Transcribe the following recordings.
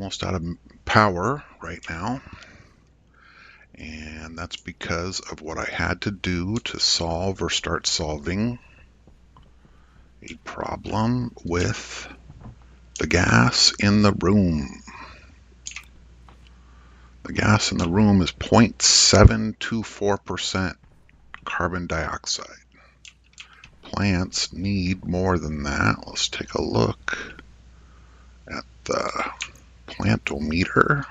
almost out of power right now, and that's because of what I had to do to solve or start solving a problem with the gas in the room. The gas in the room is 0.724% carbon dioxide. Plants need more than that. Let's take a look at the plantometer.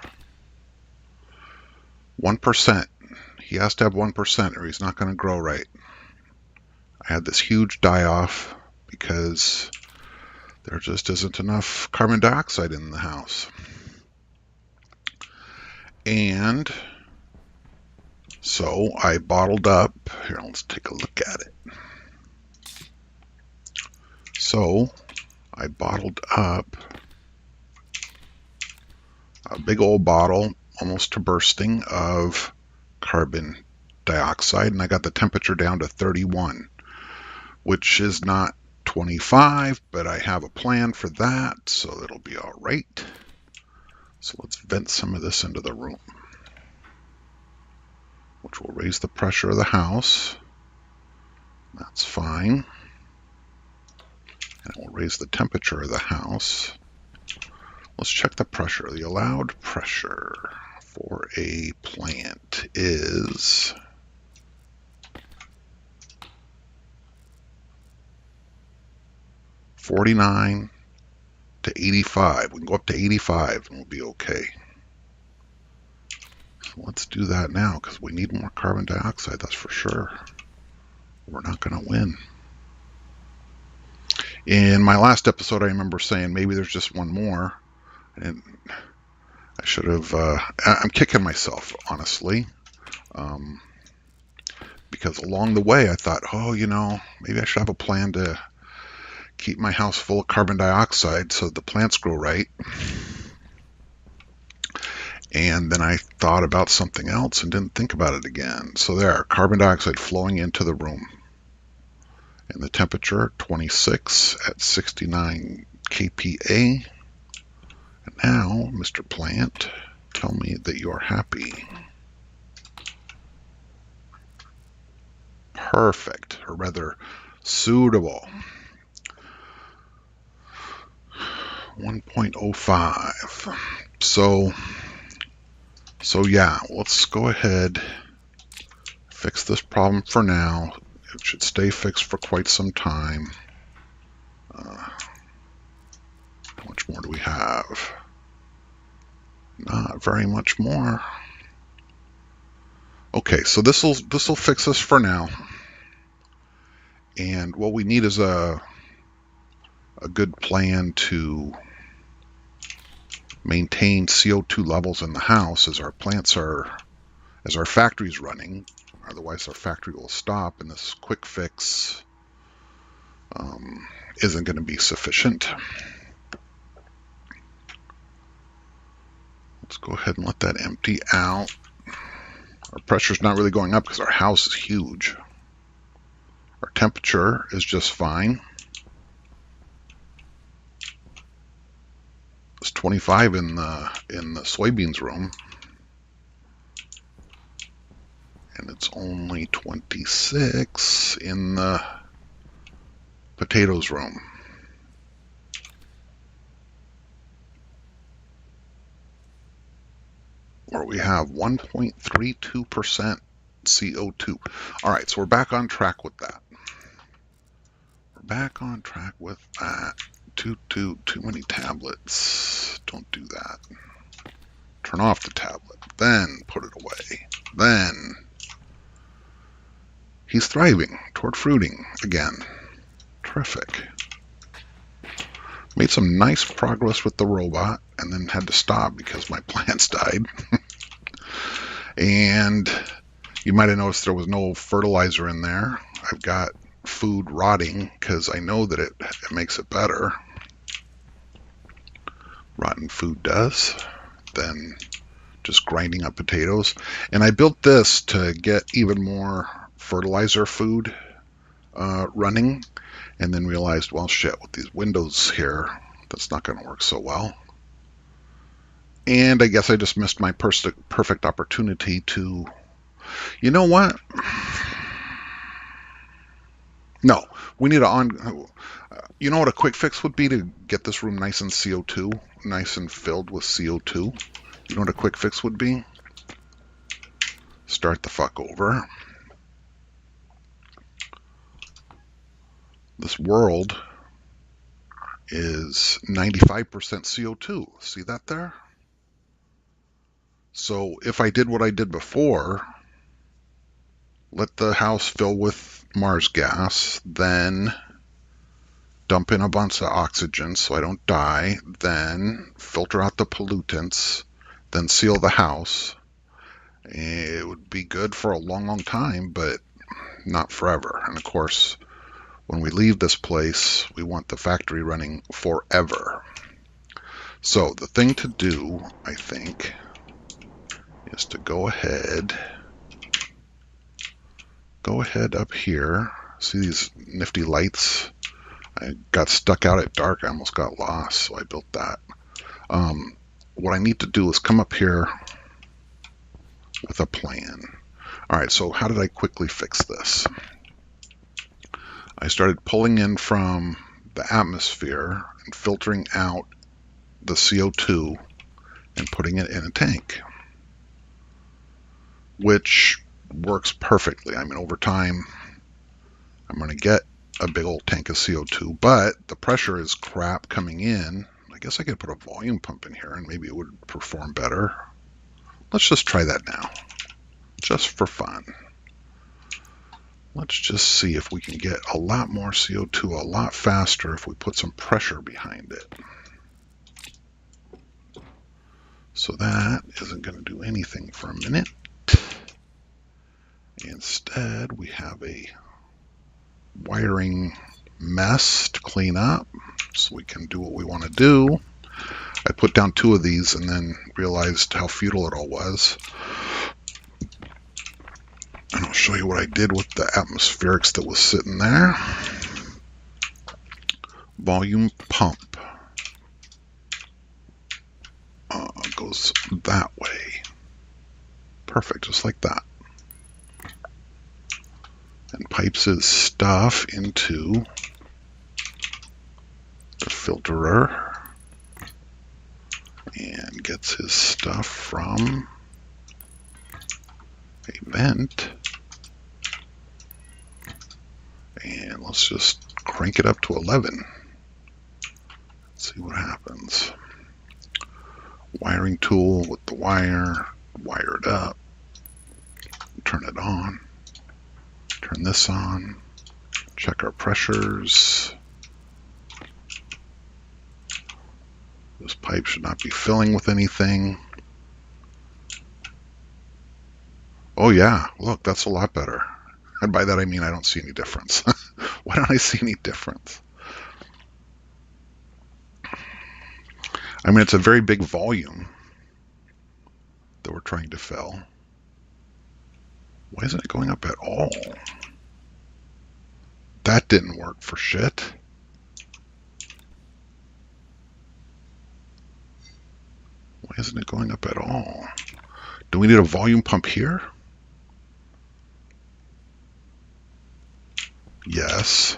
1%. He has to have 1% or he's not going to grow right. I had this huge die-off because there just isn't enough carbon dioxide in the house. And so I bottled up, here, let's take a look at it. So I bottled up a big old bottle, almost to bursting, of carbon dioxide, and I got the temperature down to 31, which is not 25, but I have a plan for that, so it'll be all right. So let's vent some of this into the room, which will raise the pressure of the house. That's fine. And it will raise the temperature of the house. Let's check the pressure. The allowed pressure for a plant is 49 to 85. We can go up to 85 and we'll be okay. So let's do that now because we need more carbon dioxide, that's for sure. We're not going to win. In my last episode, I remember saying maybe there's just one more. And I should have, I'm kicking myself, honestly. Because along the way I thought, oh, you know, maybe I should have a plan to keep my house full of carbon dioxide so the plants grow right. And then I thought about something else and didn't think about it again. So there, carbon dioxide flowing into the room. And the temperature, 26 at 69 kPa. And now, Mr. Plant, tell me that you're happy. Perfect, or rather, suitable. 1.05. So yeah, let's go ahead, fix this problem for now. It should stay fixed for quite some time. How much more do we have? Not very much more. Okay, so this will fix us for now. And what we need is a good plan to maintain CO2 levels in the house as our plants are, as our factory's running. Otherwise, our factory will stop, and this quick fix isn't going to be sufficient. Let's go ahead and let that empty out. Our pressure's not really going up because our house is huge. Our temperature is just fine. It's 25 in the soybeans room. And it's only 26 in the potatoes room. Where we have 1.32% CO2. All right, so we're back on track with that. We're back on track with that. Too many tablets. Don't do that. Turn off the tablet. Then put it away. Then he's thriving toward fruiting again. Terrific. Made some nice progress with the robot and then had to stop because my plants died. And you might have noticed there was no fertilizer in there. I've got food rotting because I know that it makes it better. Rotten food does than just grinding up potatoes. And I built this to get even more fertilizer food running, and then realized, well, shit, with these windows here, that's not going to work so well. And I guess I just missed my perfect opportunity to, you know what? No, we need you know what a quick fix would be to get this room nice and CO2, nice and filled with CO2? You know what a quick fix would be? Start the fuck over. This world is 95% CO2. See that there? So if I did what I did before, let the house fill with Mars gas, then dump in a bunch of oxygen so I don't die, then filter out the pollutants, then seal the house. It would be good for a long, long time, but not forever. And of course, when we leave this place, we want the factory running forever. So the thing to do, I think, is to go ahead up here. See these nifty lights? I got stuck out at dark. I almost got lost, so I built that. What I need to do is come up here with a plan. All right, so how did I quickly fix this? I started pulling in from the atmosphere and filtering out the CO2 and putting it in a tank, which works perfectly. I mean, over time, I'm going to get a big old tank of CO2, but the pressure is crap coming in. I guess I could put a volume pump in here and maybe it would perform better. Let's just try that now, just for fun. Let's just see if we can get a lot more CO2 a lot faster if we put some pressure behind it. So that isn't going to do anything for a minute. Instead, we have a wiring mess to clean up so we can do what we want to do. I put down 2 of these and then realized how futile it all was. And I'll show you what I did with the atmospherics that was sitting there. Volume pump goes that way. Perfect, just like that. And pipes his stuff into the filterer and gets his stuff from a vent. And let's just crank it up to 11. Let's see what happens. Wiring tool with the wire, wire it up, turn it on, turn this on, check our pressures. This pipe should not be filling with anything. Oh yeah, look, that's a lot better. And by that I mean I don't see any difference. Why don't I see any difference? I mean, it's a very big volume that we're trying to fill. Why isn't it going up at all? That didn't work for shit. Why isn't it going up at all? Do we need a volume pump here? Yes.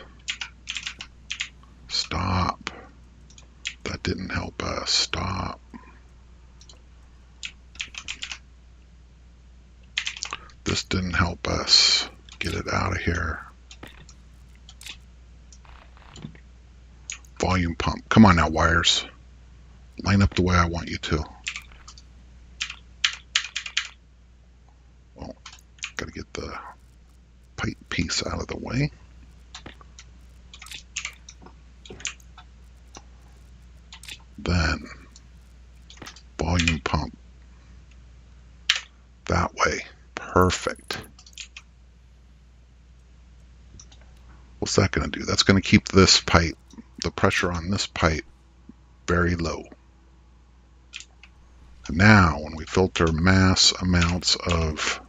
Stop. That didn't help us. Stop. This didn't help us. Get it out of here. Volume pump. Come on now, wires. Line up the way I want you to. Well, gotta get the pipe piece out of the way. Then volume pump that way. Perfect. What's that going to do? That's going to keep this pipe, the pressure on this pipe, very low. Now, when we filter mass amounts of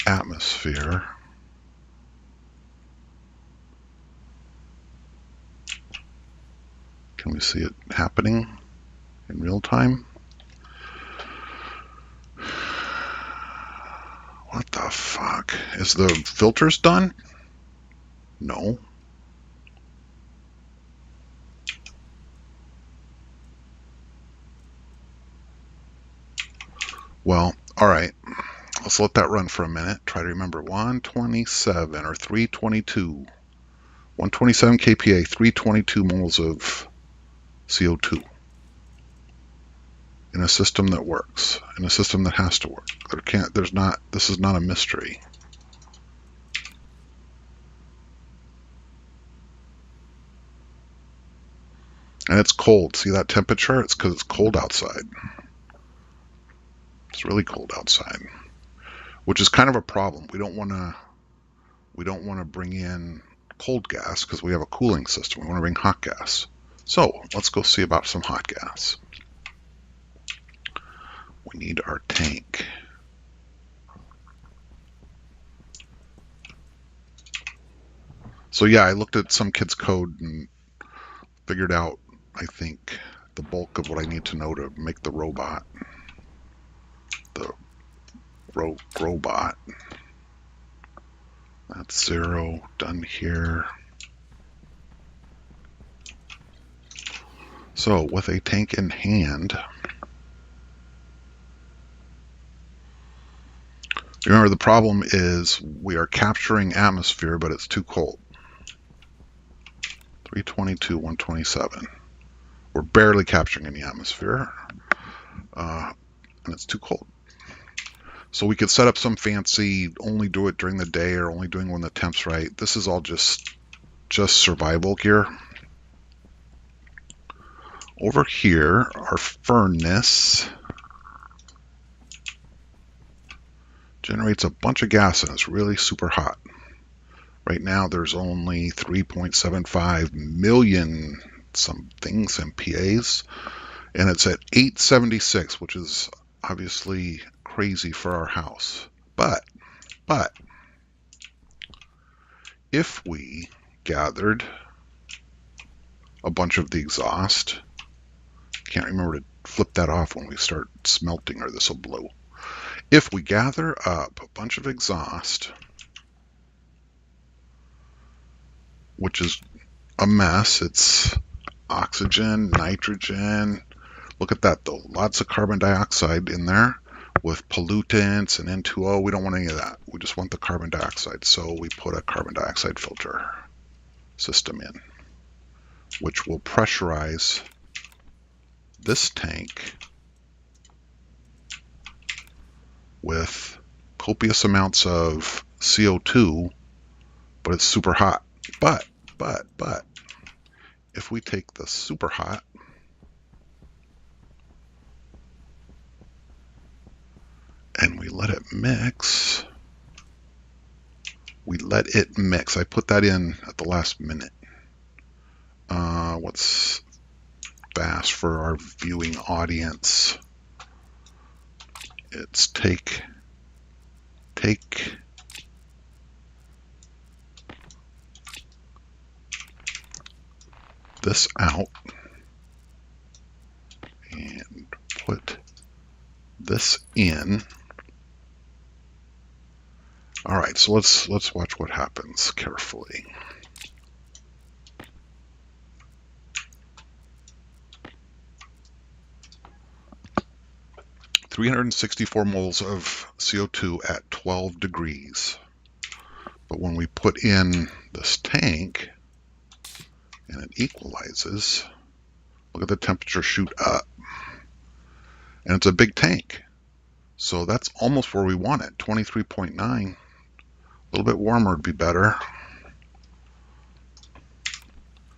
atmosphere, can we see it happening in real time? fuck? Is the filters done? No. Well, all right. Let's let that run for a minute. Try to remember 127 or 322. 127 kPa, 322 moles of CO2 in a system that works, in a system that has to work. This is not a mystery. And it's cold. See that temperature? It's because it's cold outside. It's really cold outside, which is kind of a problem. We don't want to bring in cold gas because we have a cooling system. We want to bring hot gas. So let's go see about some hot gas. We need our tank. So yeah, I looked at some kid's code and figured out, I think, the bulk of what I need to know to make the robot. The robot. That's 0, done here. So with a tank in hand, remember the problem is we are capturing atmosphere, but it's too cold. 322, 127. We're barely capturing any atmosphere, and it's too cold. So we could set up some fancy, only do it during the day or only doing when the temp's right. This is all just survival gear. Over here, our furnace generates a bunch of gas and it's really super hot. Right now there's only 3.75 million somethings MPAs, and it's at 876, which is obviously crazy for our house. But if we gathered a bunch of the exhaust, can't remember to flip that off when we start smelting or this will blow. If we gather up a bunch of exhaust, which is a mess, it's oxygen, nitrogen. Look at that though, lots of carbon dioxide in there with pollutants and N2O. We don't want any of that. We just want the carbon dioxide. So we put a carbon dioxide filter system in, which will pressurize this tank with copious amounts of CO2, but it's super hot. But if we take the super hot and we let it mix, I put that in at the last minute. What's fast for our viewing audience? It's take this out and put this in. All right, so let's watch what happens carefully. $364 moles of CO2 at 12 degrees. But when we put in this tank and it equalizes, look at the temperature shoot up. And it's a big tank. So that's almost where we want it, 23.9. A little bit warmer would be better.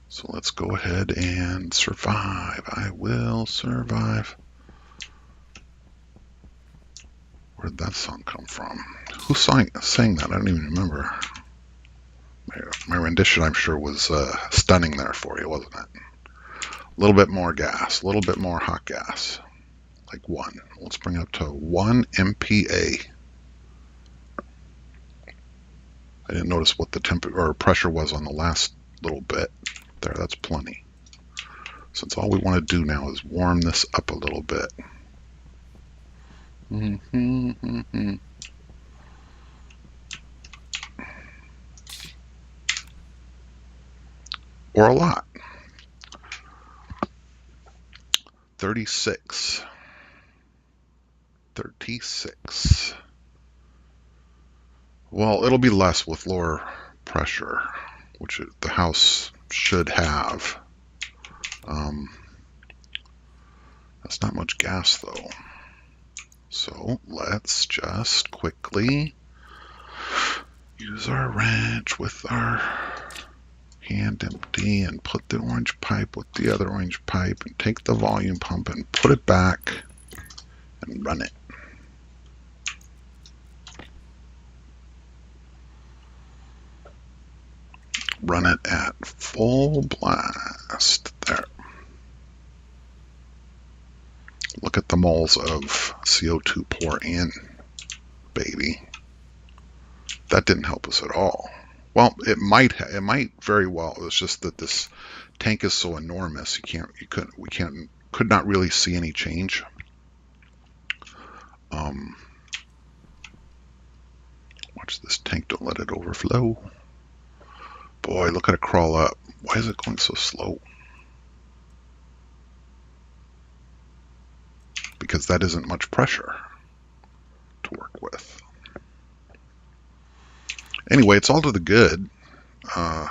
So let's go ahead and survive. I will survive. Where did that song come from? Who sang that? I don't even remember. My rendition, I'm sure, was stunning there for you, wasn't it? A little bit more gas, a little bit more hot gas. Like 1. Let's bring it up to 1 MPa. I didn't notice what the temperature or pressure was on the last little bit. There, that's plenty. Since all we want to do now is warm this up a little bit. or a lot. 36. 36. Well, it'll be less with lower pressure, which the house should have. That's not much gas, though. So let's just quickly use our wrench with our hand empty and put the orange pipe with the other orange pipe and take the volume pump and put it back and run it. Run it at full blast. There. Look at the moles of CO2 pour in, baby. That didn't help us at all. Well, it might very well. It's just that this tank is so enormous, we could not really see any change. Watch this tank, don't let it overflow. Boy, look at it crawl up. Why is it going so slow? Because that isn't much pressure to work with. Anyway, it's all to the good. I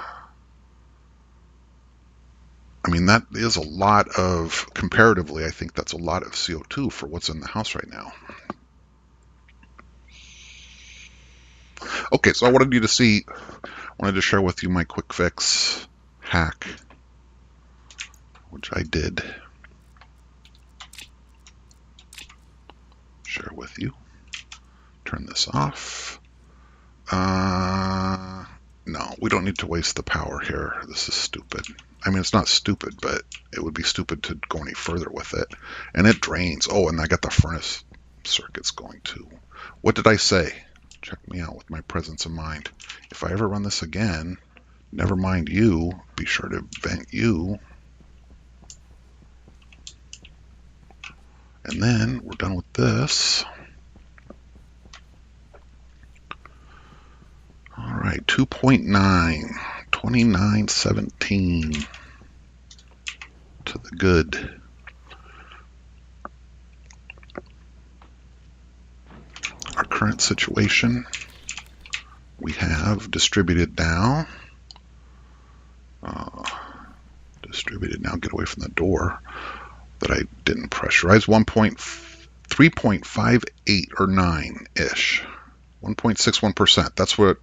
mean, that is a lot of, comparatively, I think that's a lot of CO2 for what's in the house right now. Okay, so I wanted to share with you my quick fix hack, which I did share with you. Turn this off. No, we don't need to waste the power here. This is stupid. I mean, it's not stupid, but it would be stupid to go any further with it. And it drains. Oh, and I got the furnace circuits going too. What did I say? Check me out with my presence of mind. If I ever run this again, never mind you, be sure to vent you. And then we're done with this. All right, 2.9, 2917 to the good. Our current situation, we have distributed now. Distributed now, get away from the door that I didn't pressurize. 3.58 or 9-ish. 1.61%. That's what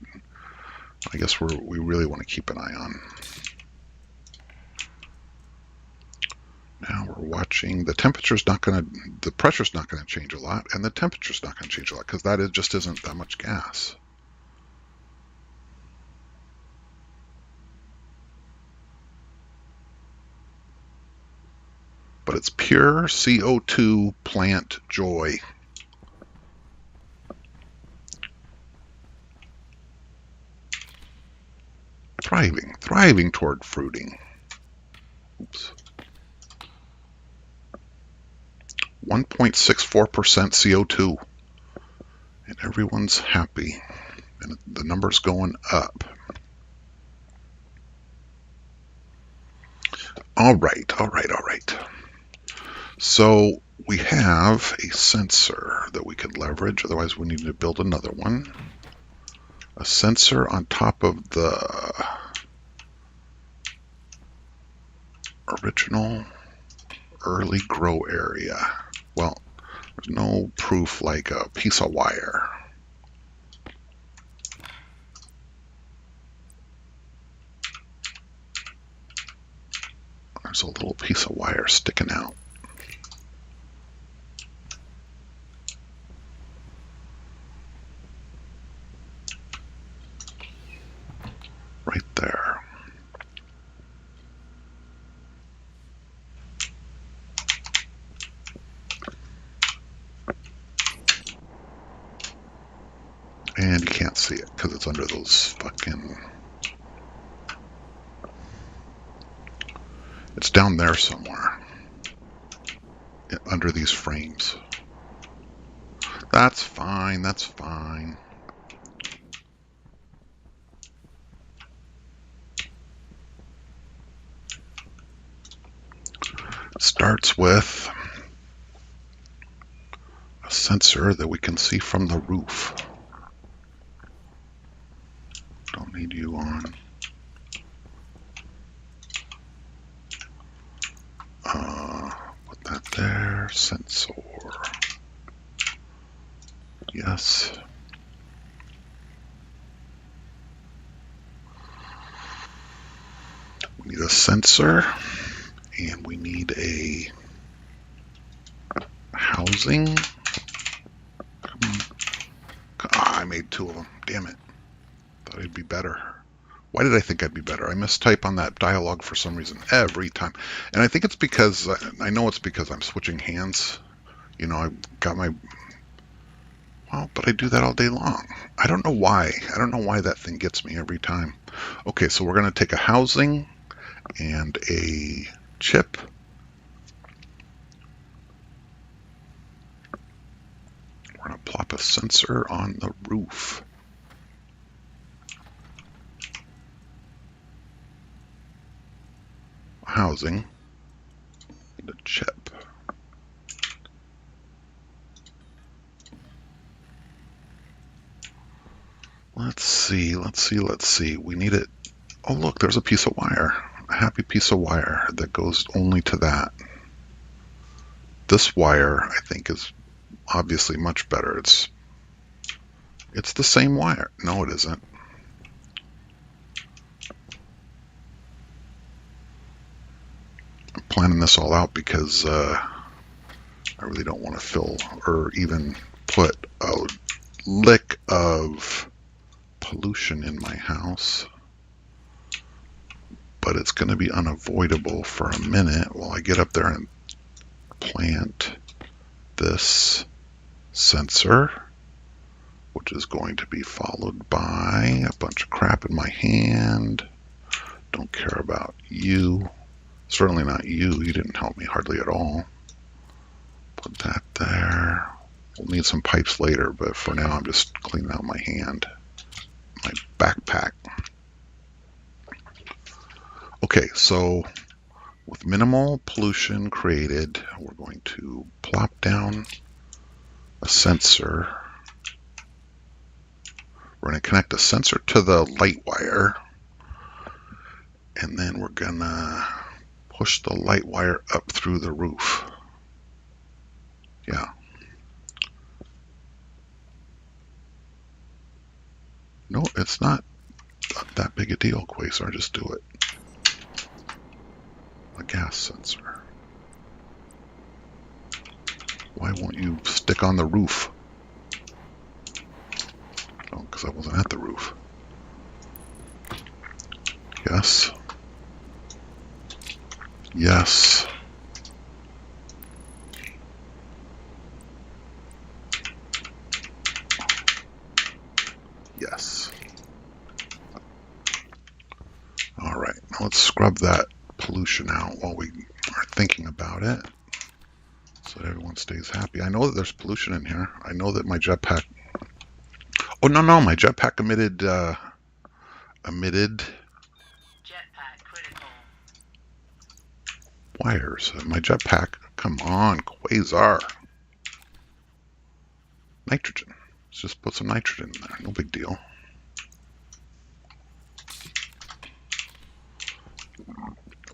I guess we really want to keep an eye on. Now we're watching. The pressure's not going to change a lot, and the temperature's not going to change a lot because just isn't that much gas. But it's pure CO2 plant joy. Thriving toward fruiting. Oops. 1.64% CO2. And everyone's happy. And the number's going up. All right. So we have a sensor that we could leverage. Otherwise, we need to build another one. A sensor on top of the original early grow area. Well, there's no proof like a piece of wire. There's a little piece of wire sticking out. Right there. And you can't see it because it's under those fucking... It's down there somewhere. Under these frames. That's fine. starts with a sensor that we can see from the roof. Don't need you on. Put that there. Sensor. Yes. We need a sensor, and we need a housing. I made two of them. Damn it. Thought it'd be better. Why did I think I'd be better? I mistype on that dialogue for some reason every time. And I think it's because, I know it's because I'm switching hands. You know, I've got my, well, but I do that all day long. I don't know why. I don't know why that thing gets me every time. Okay, so we're going to take a housing and a chip. We're going to plop a sensor on the roof. Housing, the chip. Let's see. We need it. Oh, look, there's a piece of wire. A happy piece of wire that goes only to that. This wire, I think, is obviously much better. It's the same wire. No, it isn't. I'm planning this all out because I really don't want to fill or even put a lick of pollution in my house. But it's going to be unavoidable for a minute while I get up there and plant this sensor, which is going to be followed by a bunch of crap in my hand. Don't care about you. Certainly not you. You didn't help me hardly at all. Put that there. We'll need some pipes later, but for now I'm just cleaning out my hand, my backpack. Okay, so with minimal pollution created, we're going to plop down a sensor. We're going to connect a sensor to the light wire, and then we're going to push the light wire up through the roof. Yeah. No, it's not that big a deal, Quasar. Just do it. A gas sensor. Why won't you stick on the roof? Oh, because I wasn't at the roof. Yes. Yes. Yes. All right, now let's scrub that pollution out while we are thinking about it so that everyone stays happy. I know that there's pollution in here. I know that my jetpack... Oh, no, my jetpack emitted... Jetpack critical. Wires. My jetpack... Come on, Quasar. Nitrogen. Let's just put some nitrogen in there. No big deal.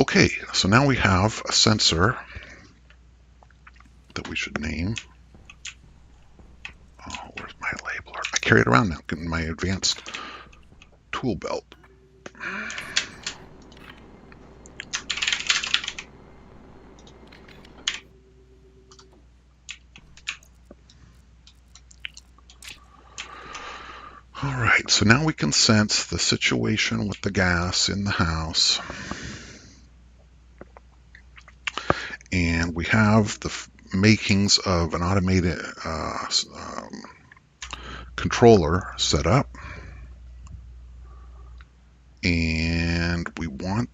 Okay, so now we have a sensor that we should name. Oh, where's my labeler? I carry it around now in my advanced tool belt. All right, so now we can sense the situation with the gas in the house. And we have the makings of an automated controller set up. And we want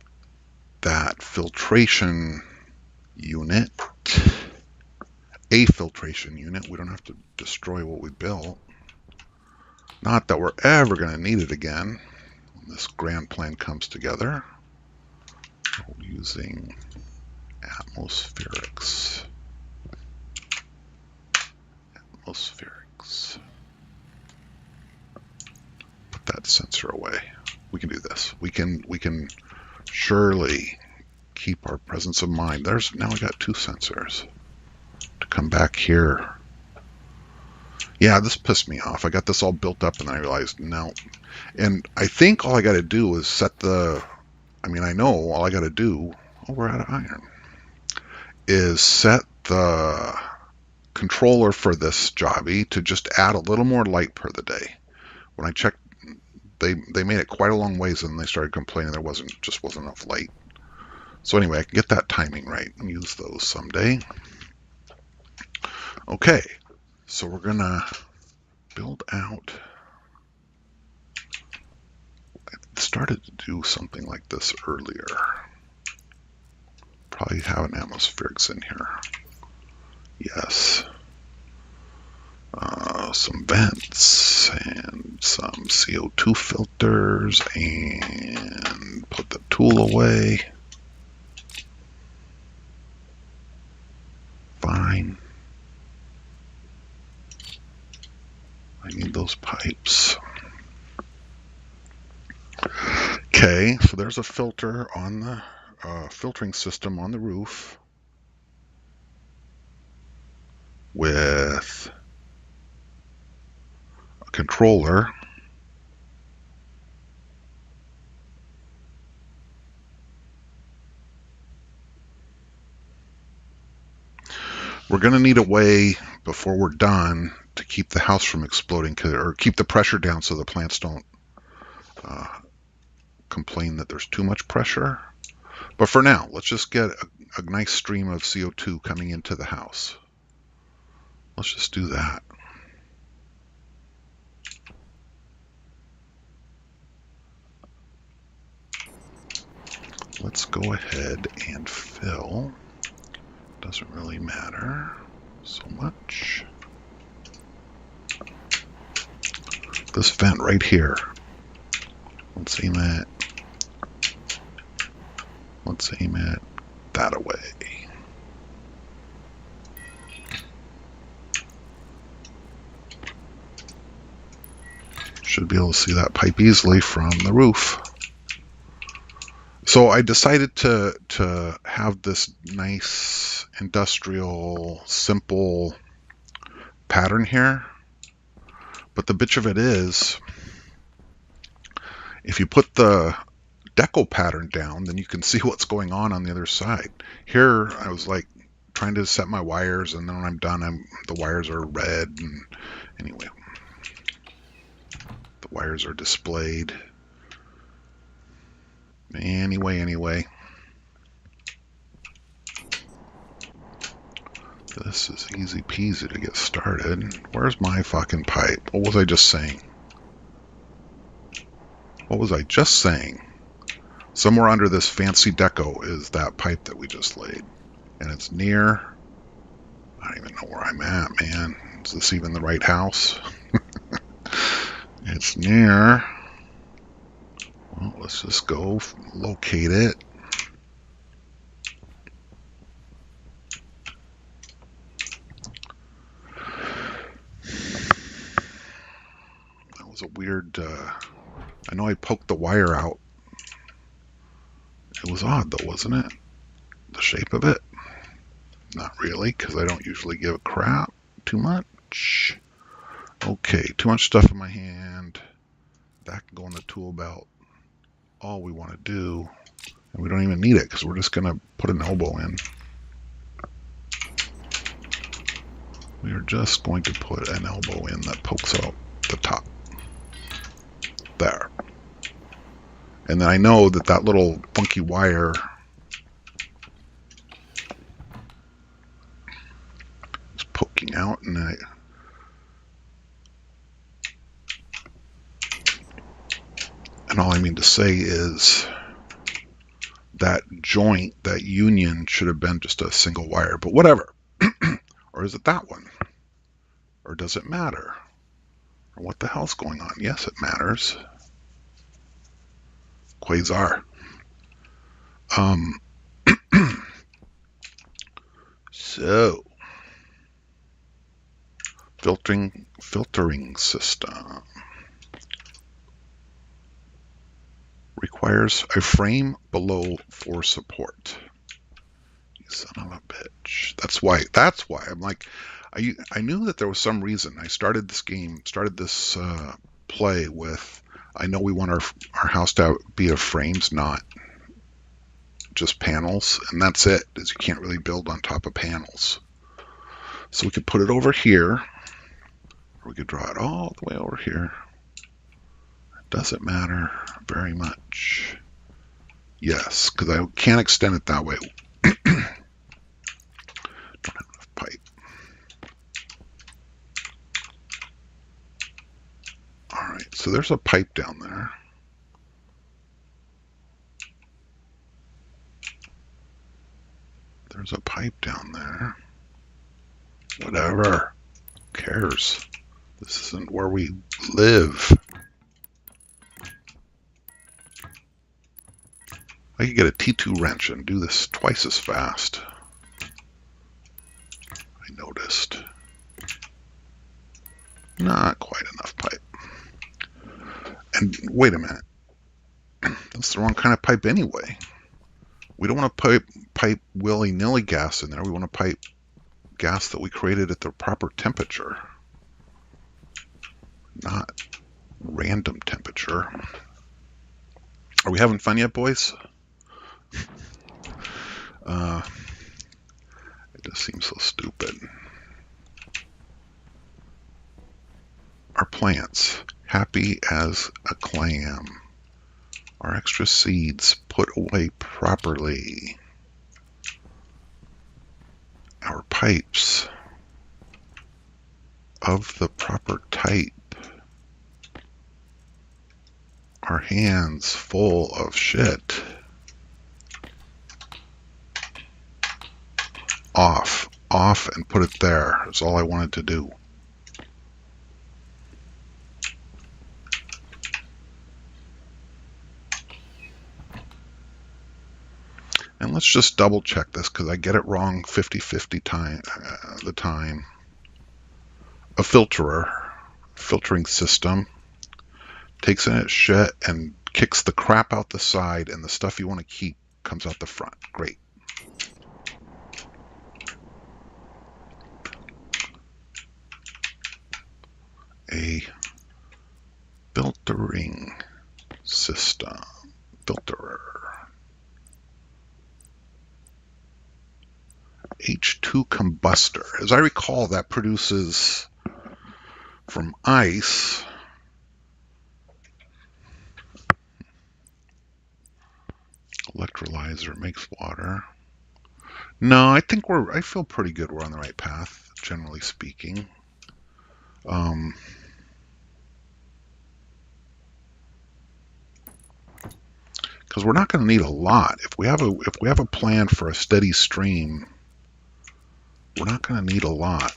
that filtration unit, a filtration unit. We don't have to destroy what we built. Not that we're ever going to need it again when this grand plan comes together. Using Atmospherics. Atmospherics. Put that sensor away. We can do this. We can surely keep our presence of mind. Now we got 2 sensors. To come back here. Yeah, this pissed me off. I got this all built up and then I realized no. And I think all I got to do is set the, I know all I got to do, oh, we're out of iron, is set the controller for this jobby to just add a little more light per the day. When I checked, they made it quite a long ways and they started complaining there wasn't enough light. So anyway, I can get that timing right and use those someday. Okay, so we're gonna build out. I started to do something like this earlier. Probably have an atmospherics in here. Yes. Some vents and some CO2 filters and put the tool away. Fine. I need those pipes. Okay, so there's a filter on the filtering system on the roof with a controller. We're going to need a way before we're done to keep the house from exploding, or keep the pressure down so the plants don't complain that there's too much pressure. But for now, let's just get a nice stream of CO2 coming into the house. Let's just do that. Let's go ahead and fill. Doesn't really matter so much. This vent right here. Let's aim it that away. Should be able to see that pipe easily from the roof. So I decided to have this nice industrial simple pattern here. But the bitch of it is, if you put the deco pattern down, then you can see what's going on the other side. Here, I was like trying to set my wires, and then when I'm done, the wires are red. And anyway, the wires are displayed. Anyway. This is easy peasy to get started. Where's my fucking pipe? What was I just saying? Somewhere under this fancy deco is that pipe that we just laid. And it's near... I don't even know where I'm at, man. Is this even the right house? It's near... Well, let's just go locate it. That was a weird... I know I poked the wire out. It was odd though, wasn't it? The shape of it? Not really, because I don't usually give a crap too much. Okay, too much stuff in my hand. That can go in the tool belt. All we want to do, and we don't even need it because we're just going to put an elbow in. We are just going to put an elbow in that pokes out the top. There. And then I know that little funky wire is poking out, and all I mean to say is that joint, that union, should have been just a single wire, but whatever. Or is it that one? Or does it matter? Or what the hell's going on? Yes, it matters. Quasar. So, filtering system requires a frame below for support. You son of a bitch. That's why I'm like, I knew that there was some reason. I started this play with, I know we want our house to be of frames, not just panels, and that's it, is you can't really build on top of panels. So we could put it over here, or we could draw it all the way over here. It doesn't matter very much. Yes, because I can't extend it that way. Don't have enough pipe. All right, so there's a pipe down there. There's a pipe down there. Whatever. Who cares? This isn't where we live. I could get a T2 wrench and do this twice as fast. I noticed. Not quite enough pipe. And wait a minute. That's the wrong kind of pipe anyway. We don't want to pipe willy-nilly gas in there. We want to pipe gas that we created at the proper temperature, not random temperature. Are we having fun yet, boys? It just seems so stupid. Our plants, happy as a clam. Our extra seeds put away properly. Our pipes of the proper type. Our hands full of shit. Off, and put it there. That's all I wanted to do. And let's just double check this because I get it wrong 50-50 the time. A filtering system, takes in its shit and kicks the crap out the side, and the stuff you want to keep comes out the front. Great. A filtering system. Filterer. H2 combustor. As I recall, that produces from ice electrolyzer, makes water. No, I think I feel pretty good we're on the right path, generally speaking. Because we're not going to need a lot. If we have a plan for a steady stream, we're not going to need a lot.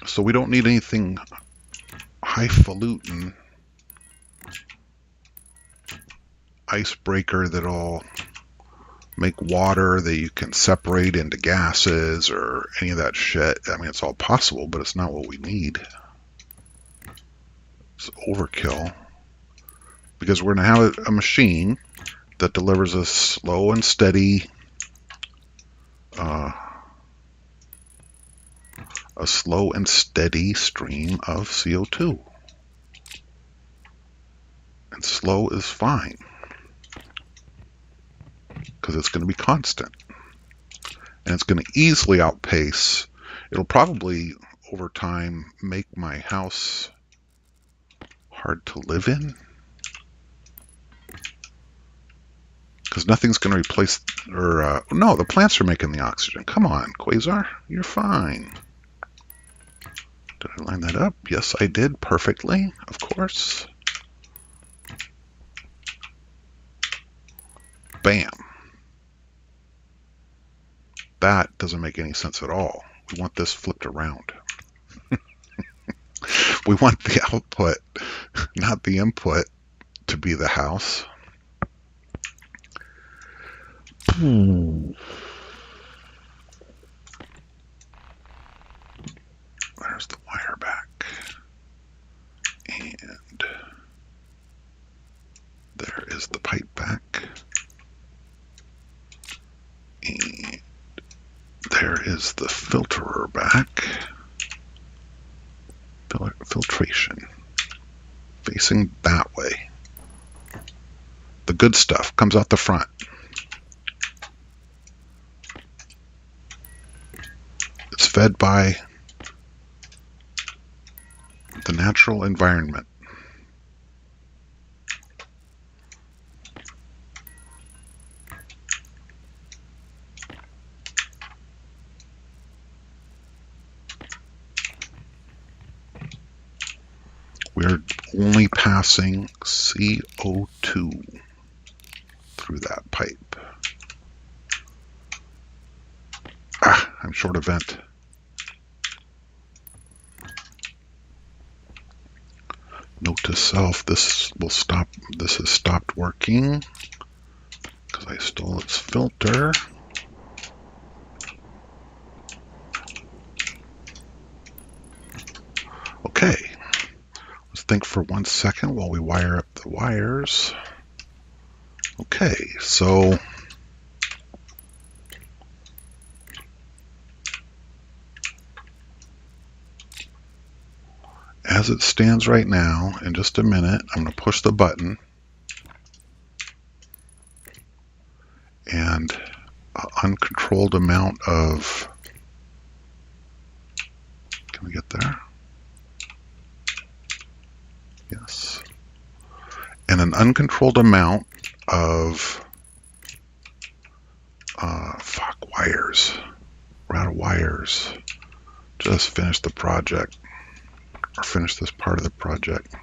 So we don't need anything highfalutin icebreaker that'll make water that you can separate into gases or any of that shit. I mean, it's all possible, but it's not what we need. It's overkill. Because we're going to have a machine that delivers a slow and steady stream of CO2. And slow is fine, because it's going to be constant. And it's going to easily outpace. It'll probably, over time, make my house hard to live in. Because nothing's going to replace, no, the plants are making the oxygen. Come on, Quasar, you're fine. Did I line that up? Yes, I did perfectly, of course. Bam. That doesn't make any sense at all. We want this flipped around. We want the output, not the input, to be the house. There's the wire back. And there is the pipe back. And there is the filterer back. Filtration. Facing that way. The good stuff comes out the front. It's fed by the natural environment. We're only passing CO2 through that pipe. I'm short of vent. Note to self, this will stop. This has stopped working because I stole its filter. Okay. Let's think for 1 second while we wire up the wires. Okay, so as it stands right now, in just a minute, I'm going to push the button and an uncontrolled amount of, can we get there? Yes. And an uncontrolled amount of, wires. We're out of wires. Just finish the project, or finish this part of the project.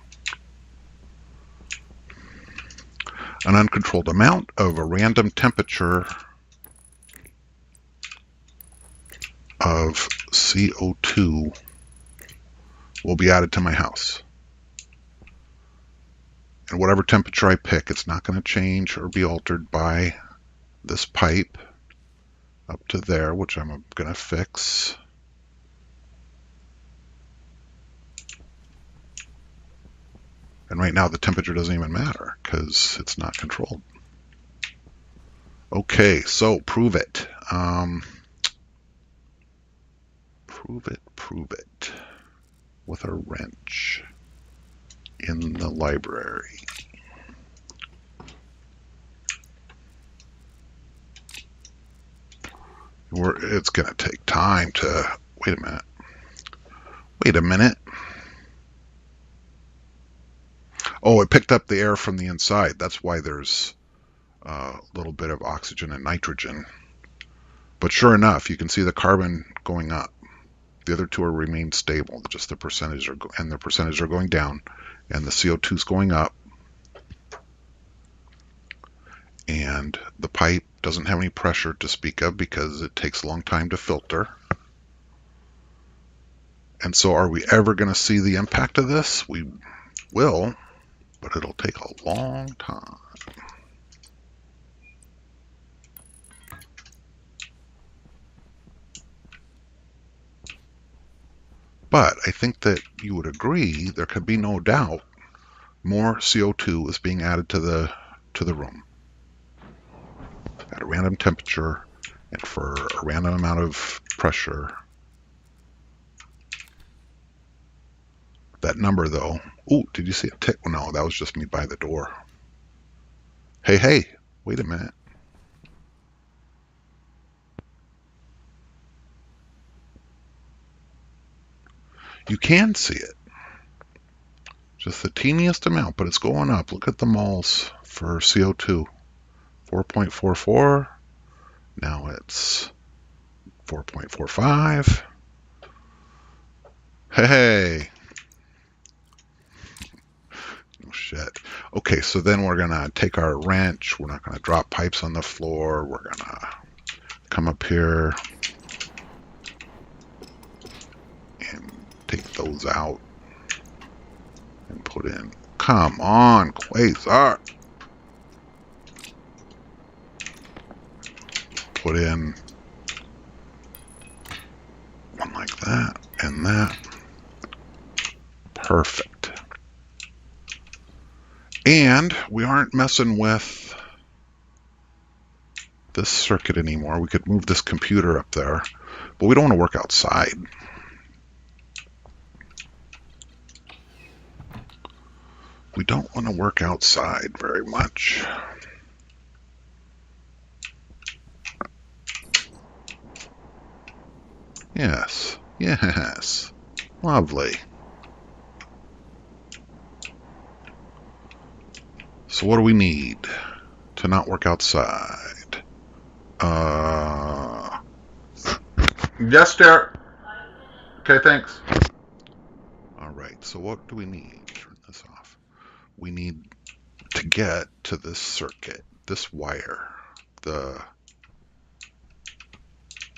An uncontrolled amount of a random temperature of CO2 will be added to my house. And whatever temperature I pick, it's not going to change or be altered by this pipe up to there, which I'm going to fix. And right now the temperature doesn't even matter because it's not controlled. Okay, so prove it. Prove it with a wrench in the library. It's going to take time to, wait a minute. Oh, it picked up the air from the inside. That's why there's a little bit of oxygen and nitrogen. But sure enough, you can see the carbon going up. The other two are remain stable. Just the percentage are going down, and the CO2 is going up. And the pipe doesn't have any pressure to speak of because it takes a long time to filter. And so are we ever going to see the impact of this? We will, but it'll take a long time. But I think that you would agree there could be no doubt more CO2 is being added to the room at a random temperature and for a random amount of pressure. That number though, oh, did you see a tick? Well, no, that was just me by the door. Hey, wait a minute. You can see it. Just the teeniest amount, but it's going up. Look at the moles for CO2. 4.44. Now it's 4.45. Hey. Oh, shit. Okay, so then we're going to take our wrench. We're not going to drop pipes on the floor. We're going to come up here and take those out and put in. Come on, Quasar. Put in one like that and that. Perfect. And we aren't messing with this circuit anymore. We could move this computer up there, but we don't want to work outside. We don't want to work outside very much. Yes, yes. Lovely. So what do we need to not work outside? Yes, Derek. Okay, thanks. All right, so what do we need? Turn this off. We need to get to this circuit, this wire, the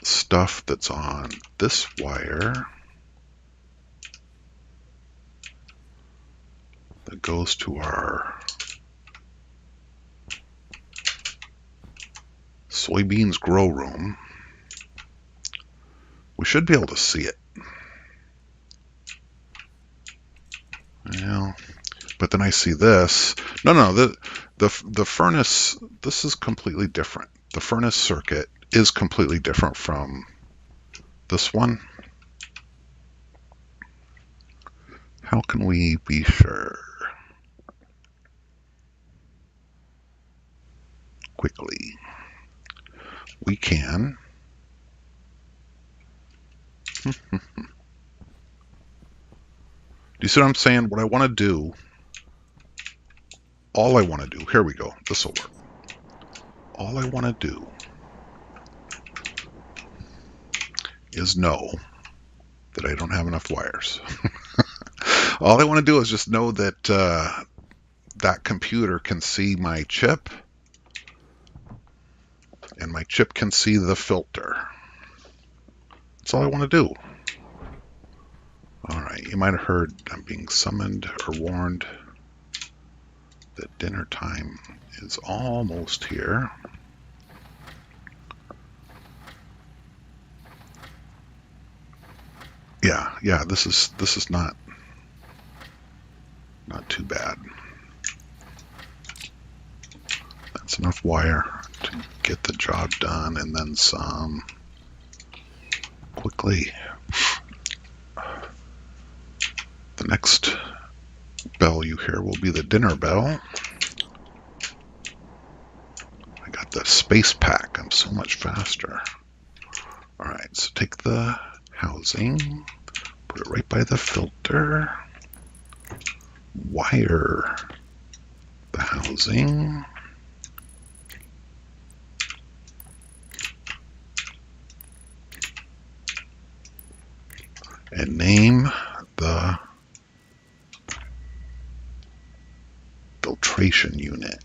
stuff that's on this wire that goes to our soybeans grow room. We should be able to see it. Well, but then I see this. No, the furnace, this is completely different. The furnace circuit is completely different from this one. How can we be sure? Quickly. We can. Do you see what I'm saying? What I want to do, all I want to do, here we go, this will work. All I want to do is know that I don't have enough wires. All I want to do is just know that that computer can see my chip, and my chip can see the filter. That's all I want to do. All right, you might have heard I'm being summoned or warned that dinner time is almost here. Yeah, this is not too bad. That's enough wire to get the job done, and then some. Quickly. The next bell you hear will be the dinner bell. I got the space pack. I'm so much faster. All right, so take the housing, put it right by the filter, wire the housing, and name the filtration unit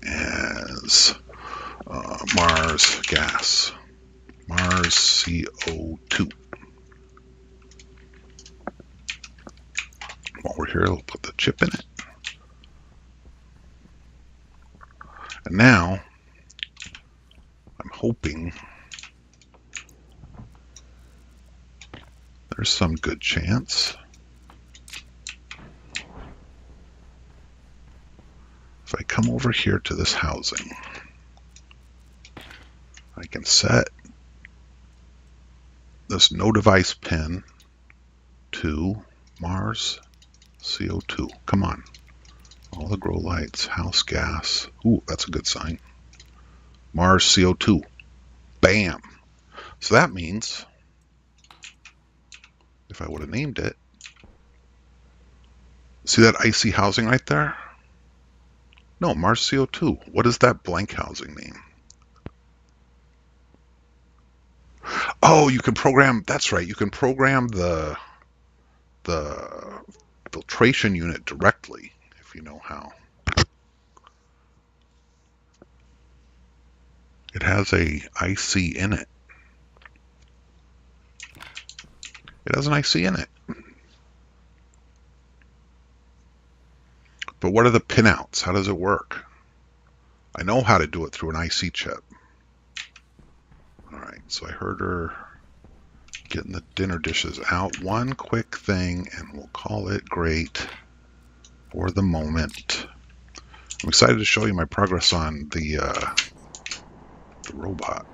as Mars gas, Mars CO2. While we're here, we'll put the chip in it. And now, I'm hoping there's some good chance if I come over here to this housing, I can set this no device pin to Mars CO2. Come on. All the grow lights, house gas. Ooh, that's a good sign. Mars CO2. Bam. So that means if I would have named it, see that icy housing right there? No, Mars CO2. What is that blank housing name? Oh, you can program, that's right, you can program the filtration unit directly if you know how. It has a IC in it. It has an IC in it. But what are the pinouts? How does it work? I know how to do it through an IC chip. All right, so I heard her getting the dinner dishes out. One quick thing, and we'll call it great for the moment. I'm excited to show you my progress on the robot.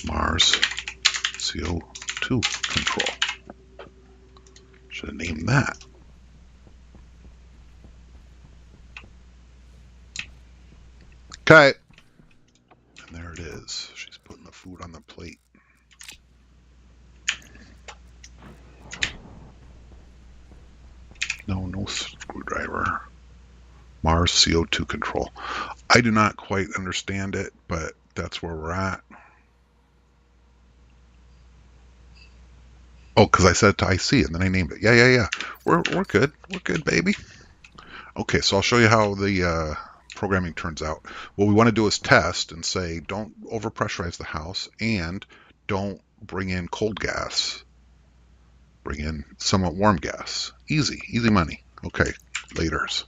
Mars CO2 control. Should have named that. Okay. And there it is. She's putting the food on the plate. No screwdriver. Mars CO2 control. I do not quite understand it, but that's where we're at. Oh, because I said it to IC and then I named it. Yeah. We're good. We're good, baby. Okay, so I'll show you how the programming turns out. What we want to do is test and say, don't overpressurize the house and don't bring in cold gas. Bring in somewhat warm gas. Easy money. Okay, laters.